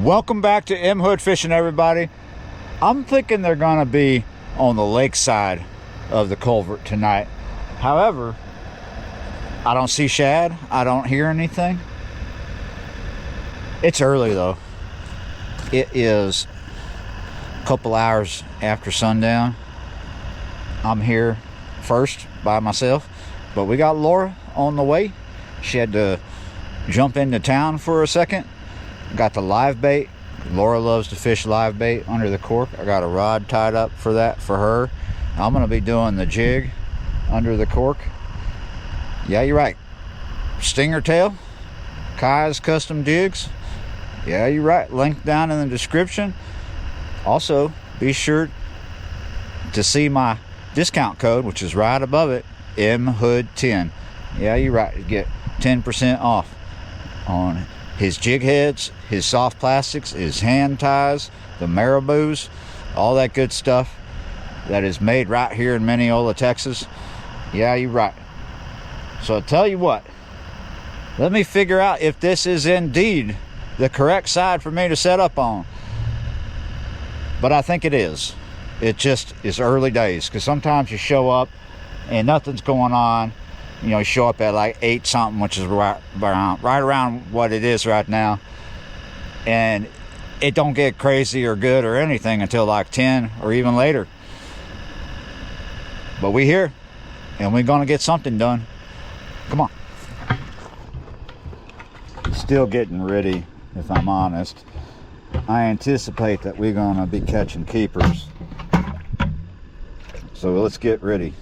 Welcome back to M Hood Fishing, everybody. I'm thinking they're gonna be on the lake side of the culvert tonight. However, I don't see shad. I don't hear anything. It's early though. It is a couple hours after sundown. I'm here first by myself, but we got Laura on the way. She had to jump into town for a second. Got the live bait. Laura loves to fish live bait under the cork. I got a rod tied up for that for her. I'm gonna be doing the jig under the cork. Yeah, you're right. Stinger tail, Kai's Custom Jigs. Yeah, you're right. Link down in the description. Also, be sure to see my discount code, which is right above it, MHOOD10. Yeah, you're right. You get 10% off on his jig heads, his soft plastics, his hand ties, the marabous, all that good stuff that is made right here in Mineola, Texas. Yeah, you're right. So I tell you what, let me figure out if this is indeed the correct side for me to set up on. But I think it is. It just is early days, because sometimes you show up and nothing's going on. You know, you show up at like 8 something, which is right around what it is right now, and it don't get crazy or good or anything until like 10 or even later. But we here, and we're gonna get something done. Come on. Still getting ready, if I'm honest. I anticipate that we're gonna be catching keepers, so let's get ready.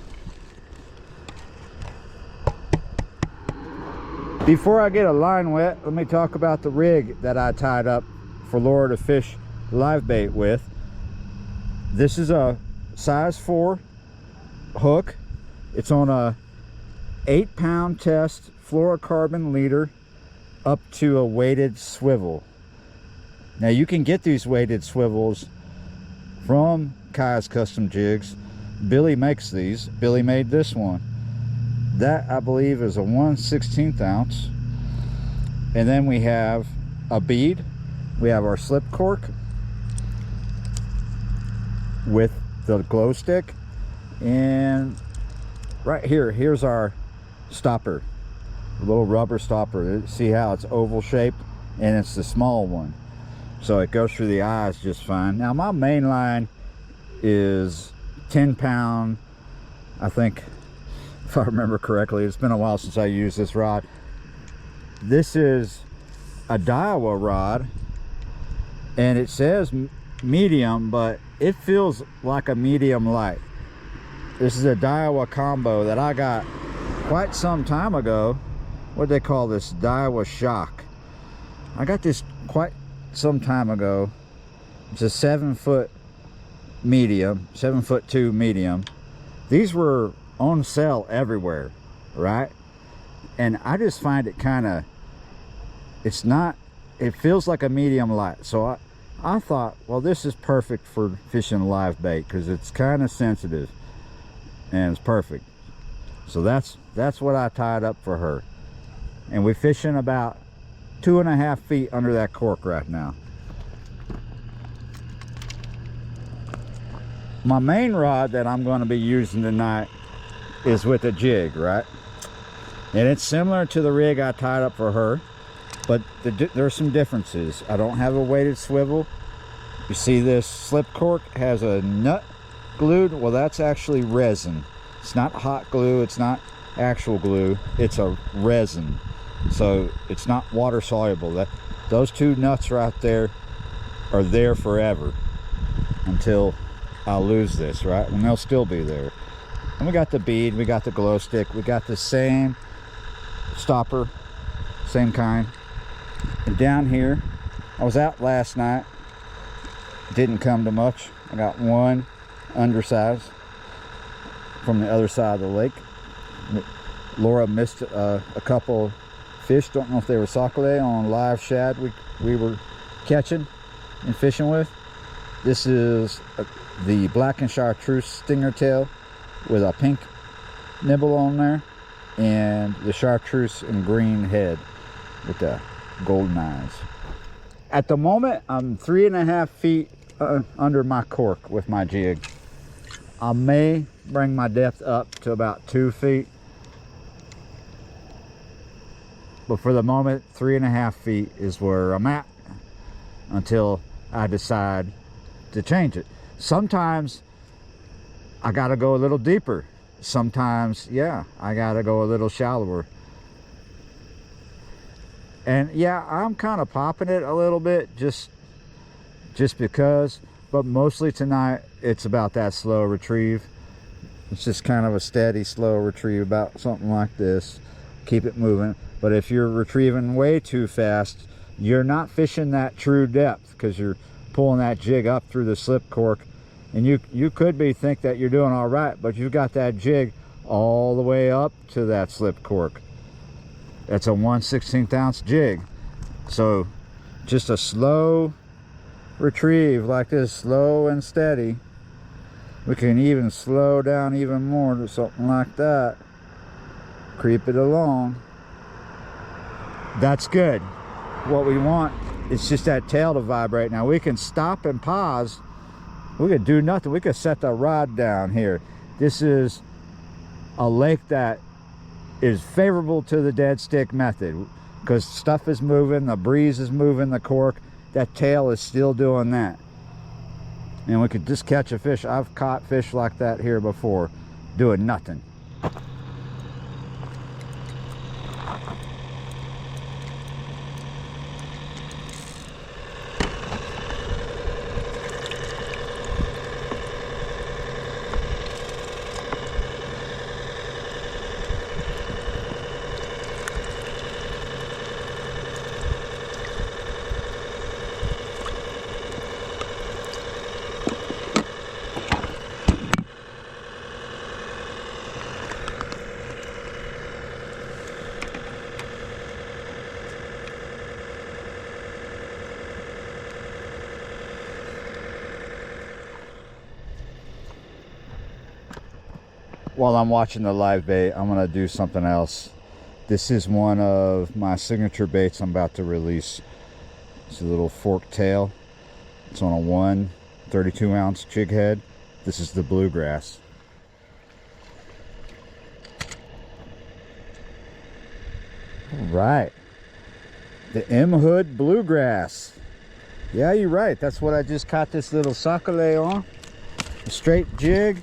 Before I get a line wet, let me talk about the rig that I tied up for Laura to fish live bait with. This is a size 4 hook. It's on a 8-pound test fluorocarbon leader up to a weighted swivel. Now you can get these weighted swivels from Kai's Custom Jigs. Billy makes these. Billy made this one. That, I believe, is a 1/16 ounce. And then we have a bead. We have our slip cork with the glow stick. And right here, here's our stopper. A little rubber stopper. See how it's oval shaped? And it's the small one. So it goes through the eyes just fine. Now my main line is 10-pound, I think, if I remember correctly. It's been a while since I used this rod. This is a Daiwa rod, and it says medium, but it feels like a medium light. This is a Daiwa combo that I got quite some time ago. What do they call this? Daiwa Shock. I got this quite some time ago. It's a 7-foot medium, 7'2" medium. These were on sale everywhere, right? And I just find it kind of, it's not, it feels like a medium light. So I thought, well, this is perfect for fishing live bait, because it's kind of sensitive and it's perfect. So that's what I tied up for her, and we're fishing about 2.5 feet under that cork right now. My main rod that I'm going to be using tonight is with a jig, right? And it's similar to the rig I tied up for her, but there's some differences. I don't have a weighted swivel. You see this slip cork has a nut glued. Well, that's actually resin. It's not hot glue, it's not actual glue, it's a resin, so it's not water soluble. Those 2 nuts right there are there forever until I'll lose this, right? And they'll still be there. And we got the bead, we got the glow stick, we got the same stopper, same kind. And down here, I was out last night, didn't come to much. I got one undersize from the other side of the lake. Laura missed a couple fish. Don't know if they were sac-a-lait on live shad we were catching and fishing with. This is the black and chartreuse stinger tail with a pink nibble on there, and the chartreuse and green head with the golden eyes. At the moment, I'm 3.5 feet under my cork with my jig. I may bring my depth up to about 2 feet. But for the moment, 3.5 feet is where I'm at until I decide to change it. Sometimes I gotta go a little deeper. Sometimes, yeah, I gotta go a little shallower. And yeah, I'm kind of popping it a little bit just because, but mostly tonight it's about that slow retrieve. It's just kind of a steady, slow retrieve, about something like this. Keep it moving. But if you're retrieving way too fast, you're not fishing that true depth because you're pulling that jig up through the slip cork. And you could think that you're doing all right, but you've got that jig all the way up to that slip cork. That's a 1/16 ounce jig. So just a slow retrieve like this, slow and steady. We can even slow down even more to something like that. Creep it along. That's good. What we want is just that tail to vibrate. Now we can stop and pause. We could do nothing. We could set the rod down here. This is a lake that is favorable to the dead stick method because stuff is moving, the breeze is moving the cork, that tail is still doing that. And we could just catch a fish. I've caught fish like that here before, doing nothing. While I'm watching the live bait, I'm gonna do something else. This is one of my signature baits I'm about to release. It's a little forked tail. It's on a 1/32 ounce jig head. This is the bluegrass. All right, the M Hood bluegrass. Yeah, you're right. That's what I just caught this little sac-a-lait on. A straight jig.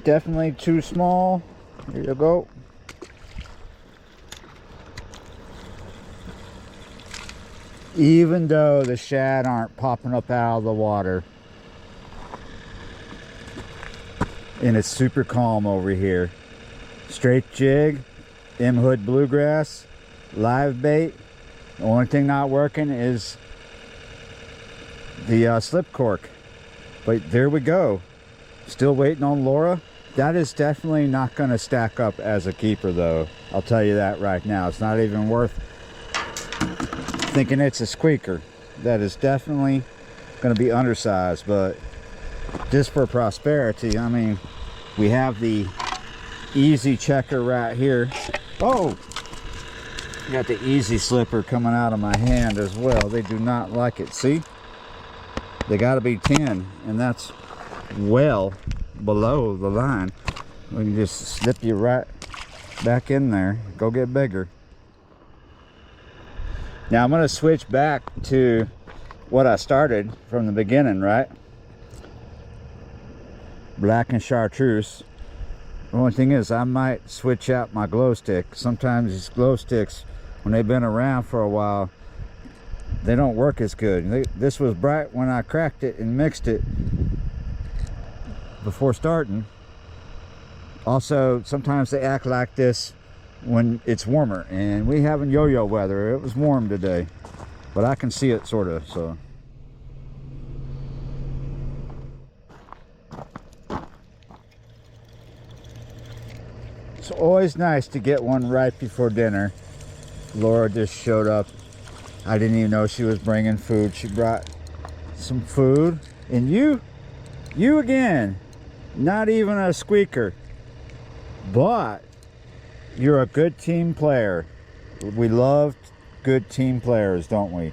Definitely too small. Here you go. Even though the shad aren't popping up out of the water, and it's super calm over here. Straight jig, M Hood bluegrass, live bait. The only thing not working is the slip cork. But there we go. Still waiting on Laura. That is definitely not going to stack up as a keeper though. I'll tell you that right now. It's not even worth thinking it's a squeaker. That is definitely going to be undersized, but just for prosperity, I mean, we have the easy checker right here. Oh, got the easy slipper coming out of my hand as well. They do not like it. See, they got to be 10, and that's well below the line. We can just slip you right back in there. Go get bigger. Now I'm going to switch back to what I started from the beginning, right? Black and chartreuse. The only thing is I might switch out my glow stick. Sometimes these glow sticks, when they've been around for a while, they don't work as good. This was bright when I cracked it and mixed it before starting. Also, sometimes they act like this when it's warmer, and we having yo-yo weather. It was warm today, but I can see it sort of. So it's always nice to get one right before dinner. Laura just showed up. I didn't even know she was bringing food. She brought some food, and you again, not even a squeaker, but you're a good team player. We love good team players, don't we?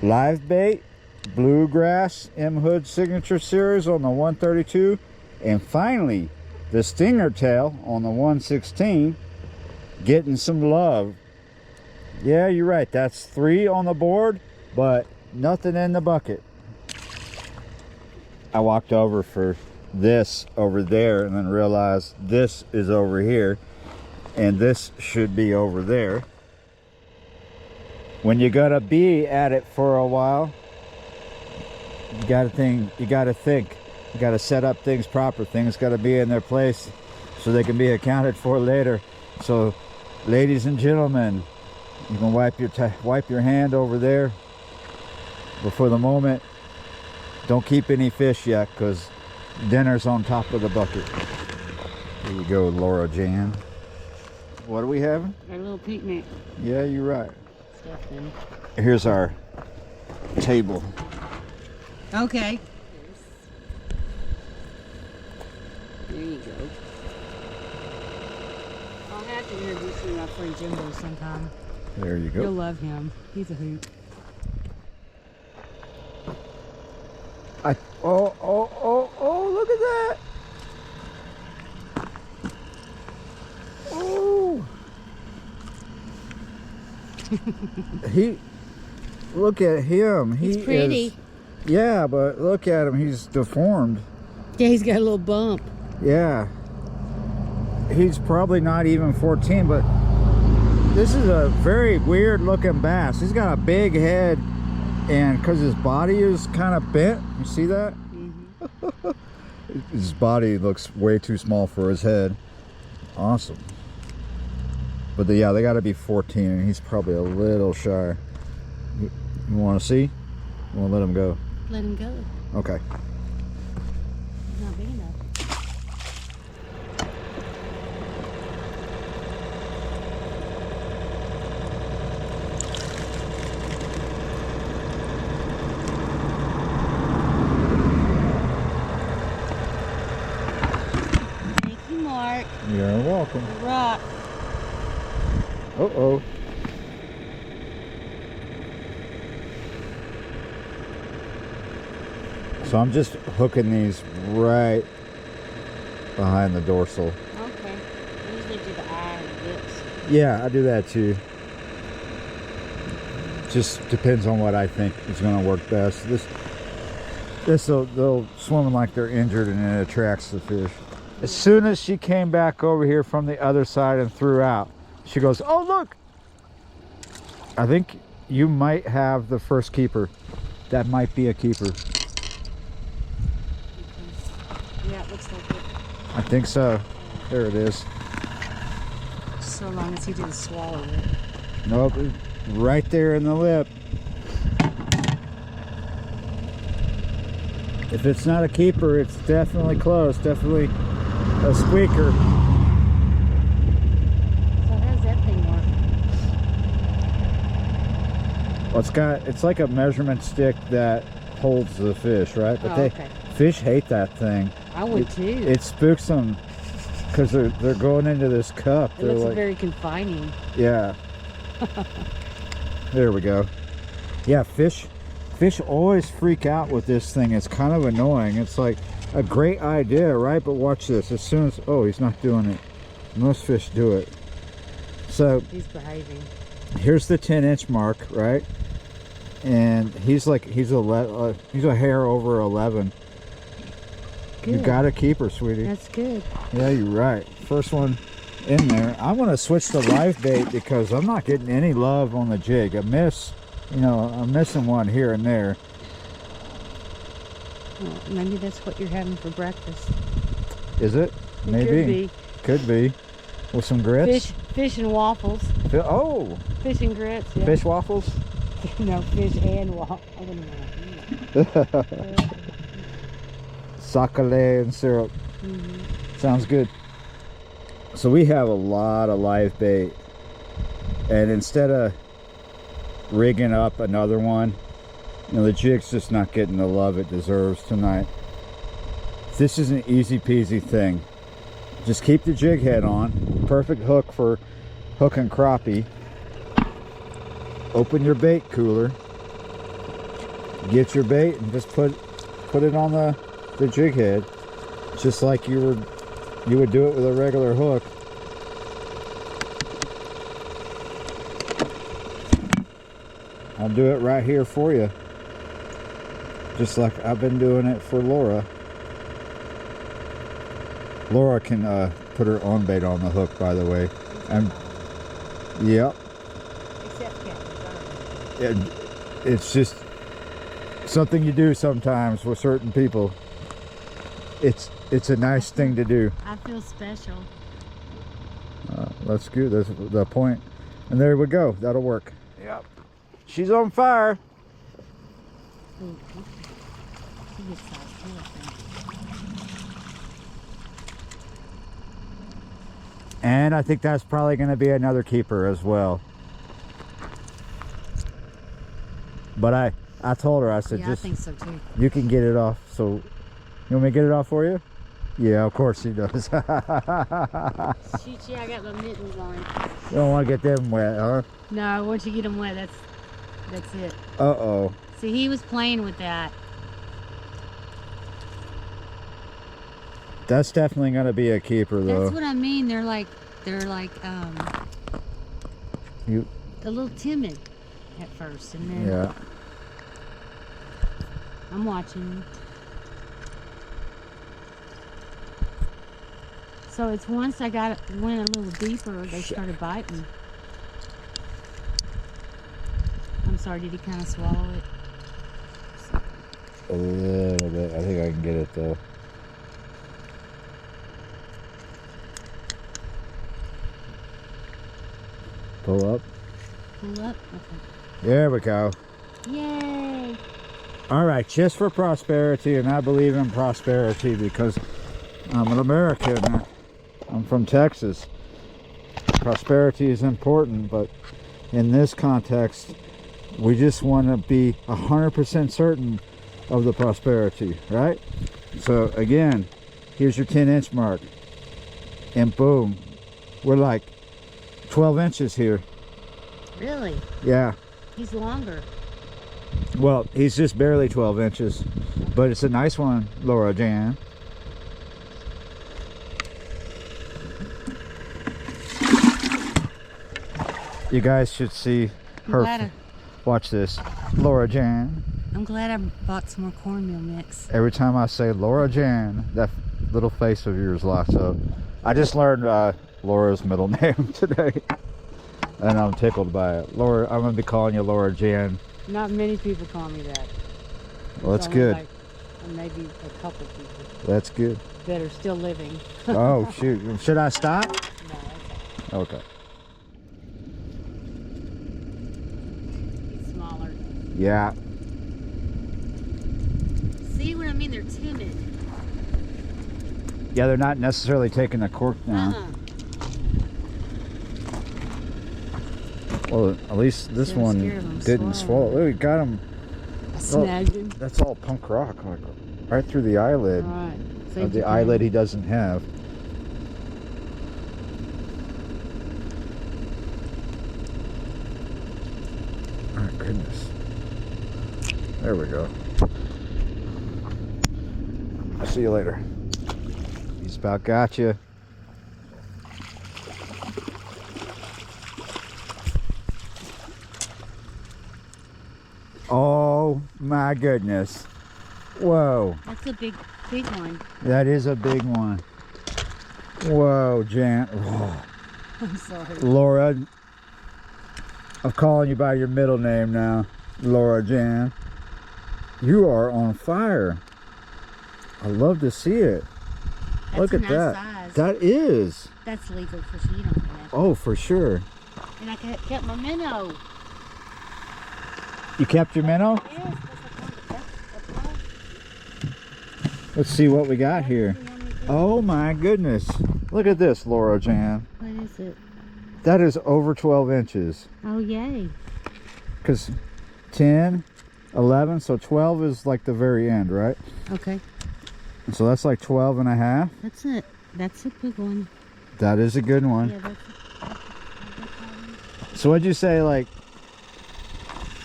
Live bait, bluegrass M Hood Signature Series on the 132, and finally the stinger tail on the 116 getting some love. Yeah, you're right, that's 3 on the board, but nothing in the bucket. I walked over for this over there and then realized this is over here and this should be over there. When you're gonna be at it for a while, you gotta think, you gotta set up things proper. Things gotta be in their place so they can be accounted for later. So ladies and gentlemen, you can wipe your hand over there, but for the moment don't keep any fish yet, because dinner's on top of the bucket. Here you go, Laura Jan. What are we having? Our little picnic. Yeah, you're right. Stuff in. Here's our table. Okay. There you go. I'll have to introduce you to my friend Jimbo sometime. There you go. You'll love him. He's a hoot. Oh, look at that. Oh. Look at him. He's pretty. Yeah, but look at him. He's deformed. Yeah, he's got a little bump. Yeah. He's probably not even 14, but this is a very weird looking bass. He's got a big head, and because his body is kind of bent, you see that? Mm-hmm. His body looks way too small for his head. Awesome. But yeah, they got to be 14, and he's probably a little shy. You want to see? You want to let him go? Let him go. Okay. He's not big enough. Thank you, Mark. You're welcome. Rock. Uh-oh. So I'm just hooking these right behind the dorsal. Okay. I usually do the eye and the lips. Yeah, I do that too. Just depends on what I think is going to work best. They'll swim like they're injured, and it attracts the fish. As soon as she came back over here from the other side and threw out, she goes, "Oh, look! I think you might have the first keeper. That might be a keeper." Yeah, it looks like it. I think so. There it is. So long as he didn't swallow it. Nope, right there in the lip. If it's not a keeper, it's definitely close. Definitely a squeaker. So how does that thing work? Well, it's like a measurement stick that holds the fish, right? But okay. Fish hate that thing. I would too. It spooks them because they're going into this cup. It looks very confining. Yeah. There we go. Yeah, fish always freak out with this thing. It's kind of annoying. It's like a great idea, right? But watch this. As soon as, oh, he's not doing it. Most fish do it. So he's behaving. Here's the 10-inch mark, right? And he's a hair over 11. Good. You got to keep her, sweetie. That's good. Yeah, you're right. First one in there. I'm going to switch to live bait because I'm not getting any love on the jig. I'm missing one here and there. Well, maybe that's what you're having for breakfast. Is it? Maybe. Could be. With some grits? Fish and waffles. Oh! Fish and grits, yeah. Fish waffles? No, fish and waffles. Sacale and syrup. Mm-hmm. Sounds good. So we have a lot of live bait, and instead of rigging up another one, the jig's just not getting the love it deserves tonight. This is an easy peasy thing. Just keep the jig head on. Perfect hook for hooking crappie. open your bait cooler, get your bait, and just put it on the jig head, just like you would do it with a regular hook. I'll do it right here for you, just like I've been doing it for Laura. Laura can put her own bait on the hook, by the way. And yep. It's just something you do sometimes with certain people. It's a nice thing to do. I feel special. That's good. That's the point. And there we go. That'll work. Yep. She's on fire. Ooh, she gets size too, I think. And I think that's probably going to be another keeper as well. But I told her, I said, Yeah, just, I think so too. you can get it off. So, you want me to get it off for you? Yeah, of course she does. Shoot, yeah, I got my mittens on. You don't want to get them wet, huh? No, once you get them wet, that's it. Uh-oh. See, he was playing with that. That's definitely going to be a keeper, though. That's what I mean. They're like You. a little timid at first, and then Yeah. I'm watching. So it's once I went a little deeper, they started biting. I'm sorry, did he kind of swallow it? A little bit. I think I can get it, though. Pull up. Pull up? Okay. There we go. Yay! All right, just for prosperity, and I believe in prosperity because I'm an American. I'm from Texas. Prosperity is important, but in this context, we just want to be 100% certain of the prosperity, right? So again, here's your 10-inch mark, and boom, we're like 12 inches here. Really? Yeah. He's longer. Well, he's just barely 12 inches, but it's a nice one, Laura Jan. You guys should see her. Watch this, Laura Jan. I'm glad I bought some more cornmeal mix. Every time I say Laura Jan, that little face of yours locks up. I just learned Laura's middle name today, and I'm tickled by it. Laura, I'm gonna be calling you Laura Jan. Not many people call me that. Well, that's Only good. like, maybe a couple people That's good. that are still living. Oh shoot! Should I stop? No, that's Okay. he's smaller. Yeah. See what I mean? They're timid. Yeah, they're not necessarily taking the cork down. Well, at least this They're one scared of 'em didn't swallow. swallowing. Look, we got him. I snagged him. That's all punk rock, like right through the eyelid. All right. Of Safety the pin. eyelid he doesn't have. Oh goodness. There we go. I'll see you later. He's about got you. Oh my goodness. Whoa. That's a big one. That is a big one. Whoa, Jan. Whoa. I'm sorry. Laura. I'm calling you by your middle name now. Laura Jan. You are on fire. I love to see it. That's Look a at nice that. size. That is. That's legal for sure. You don't do that. Oh, for sure. And I kept my minnow. You kept your minnow? Yes, that's Let's see what we got here. Oh my goodness. Look at this, Laura Jan. What is it? That is over 12 inches. Oh, yay. Because 10, 11, so 12 is like the very end, right? Okay. So that's like 12 and a half. That's it. That's a big one. That is a good one. Yeah, that's So what'd you say, like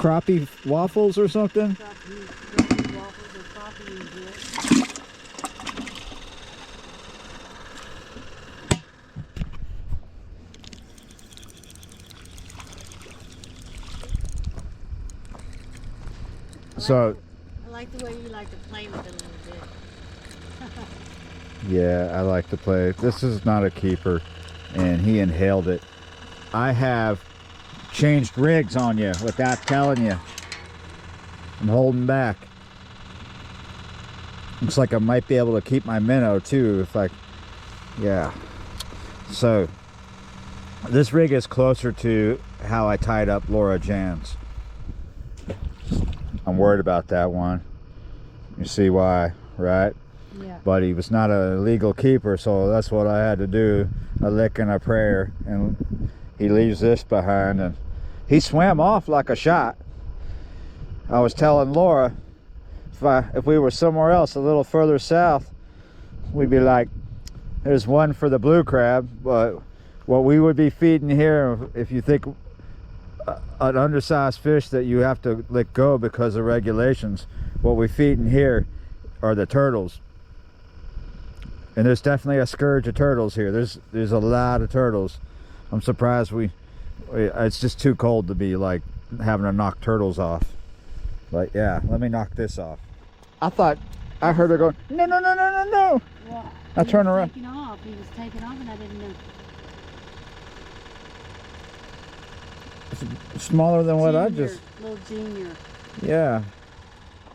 crappie waffles or something? Crappie waffles or coffee in here. So, I like the way you like to play with it a little bit. yeah, I like to play. This is not a keeper, and he inhaled it. I have changed rigs on you without telling you. I'm holding back. Looks like I might be able to keep my minnow too if I, yeah. So, this rig is closer to how I tied up Laura Jan's. I'm worried about that one. You see why, right? Yeah. But he was not a legal keeper, so that's what I had to do, a lick and a prayer. And he leaves this behind, and he swam off like a shot. I was telling Laura, if we were somewhere else a little further south, we'd be like, there's one for the blue crab, but what we would be feeding here, if you think an undersized fish that you have to let go because of regulations, what we feed in here are the turtles. And there's definitely a scourge of turtles here. There's a lot of turtles. I'm surprised it's just too cold to be like having to knock turtles off. But yeah, let me knock this off. I heard her going, no, no, no, no, no, no. Well, I turn around. He was taking off and I didn't know. Smaller than what I Junior, just, little junior. yeah.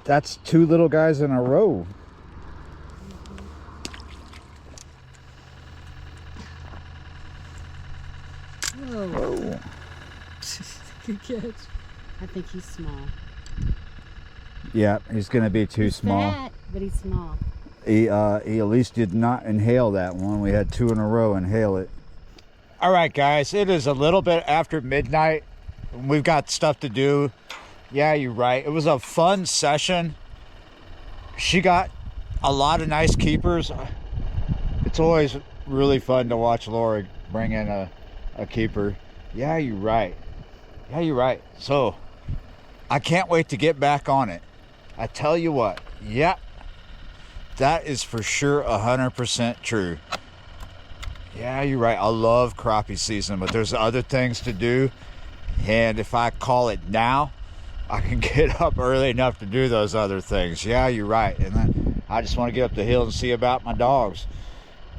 That's two little guys in a row. Whoa. Whoa. Good catch. I think he's small. Yeah, he's gonna be too small. Fat, but he's small. He at least did not inhale that one. We had two in a row inhale it. All right, guys, it is a little bit after midnight. We've got stuff to do. Yeah, you're right. It was a fun session. She got a lot of nice keepers. It's always really fun to watch Laura bring in a keeper. Yeah, you're right. Yeah, you're right. So I can't wait to get back on it. I tell you what, yeah, that is for sure 100% true. Yeah, you're right. I love crappie season, but there's other things to do. And if I call it now, I can get up early enough to do those other things. Yeah, you're right. And then I just want to get up the hill and see about my dogs.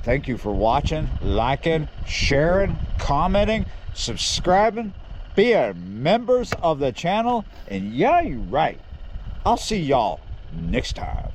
Thank you for watching, liking, sharing, commenting, subscribing, being members of the channel. And yeah, you're right. I'll see y'all next time.